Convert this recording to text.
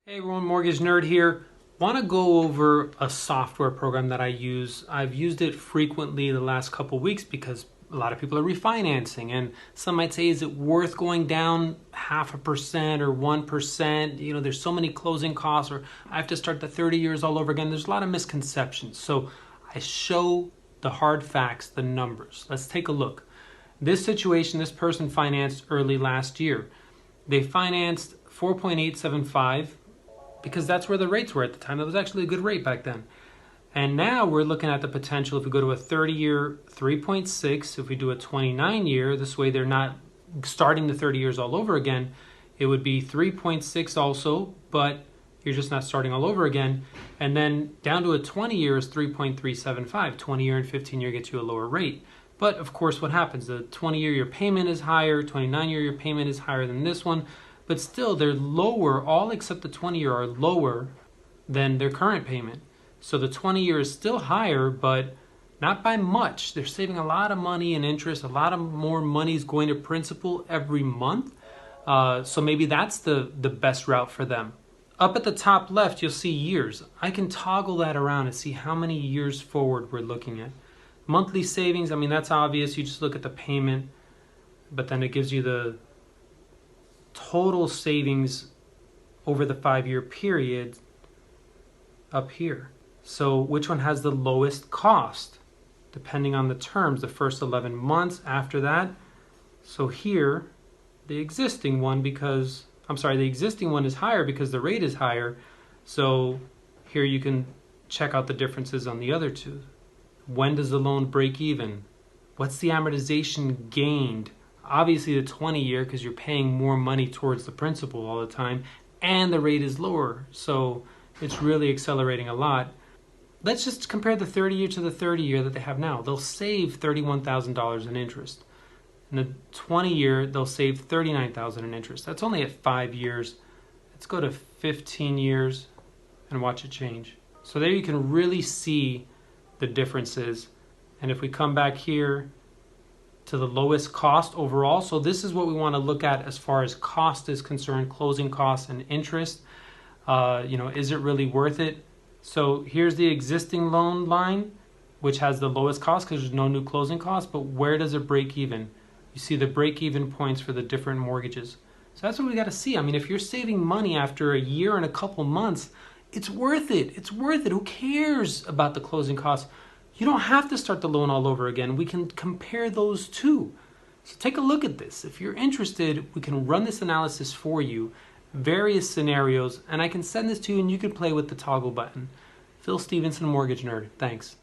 Hey everyone, Mortgage Nerd here. Want to go over a software program that I use. I've used it frequently the last couple weeks because a lot of people are refinancing, and some might say, is it worth going down 0.5% or 1%? You know, there's so many closing costs, or I have to start the 30 years all over again. There's a lot of misconceptions. So I show the hard facts, the numbers. Let's take a look. This situation, this person financed early last year. They financed 4.875 because that's where the rates were at the time. That was actually a good rate back then. And now we're looking at the potential if we go to a 30-year 3.6, if we do a 29-year, this way they're not starting the 30 years all over again, it would be 3.6 also, but you're just not starting all over again. And then down to a 20-year is 3.375. 20-year and 15-year gets you a lower rate. But of course, what happens? The 20-year, your payment is higher. 29-year, your payment is higher than this one. But still, they're lower. All except the 20-year are lower than their current payment. So the 20-year is still higher, but not by much. They're saving a lot of money in interest. A lot of more money is going to principal every month. So maybe that's the best route for them. Up at the top left, you'll see years. I can toggle that around and see how many years forward we're looking at. Monthly savings, I mean, that's obvious. You just look at the payment, but then it gives you the total savings over the 5-year period up here. So which one has the lowest cost? Depending on the terms, the first 11 months, after that. So here, the existing one the existing one is higher because the rate is higher. So here you can check out the differences on the other two. When does the loan break even? What's the amortization gained? Obviously the 20-year, because you're paying more money towards the principal all the time, and the rate is lower. So it's really accelerating a lot. Let's just compare the 30-year to the 30-year that they have now. They'll save $31,000 in interest. In the 20-year, they'll save $39,000 in interest. That's only at 5 years. Let's go to 15 years and watch it change. So there you can really see the differences. And if we come back here to the lowest cost overall, so this is what we want to look at as far as cost is concerned, closing costs and interest. Is it really worth it? So here's the existing loan line, which has the lowest cost because there's no new closing costs, but where does it break even? You see the break-even points for the different mortgages. So that's what we got to see. I mean, if you're saving money after a year and a couple months, it's worth it. It's worth it. Who cares about the closing costs? You don't have to start the loan all over again. We can compare those two. So take a look at this. If you're interested, we can run this analysis for you, various scenarios, and I can send this to you and you can play with the toggle button. Phil Stevenson, Mortgage Nerd. Thanks.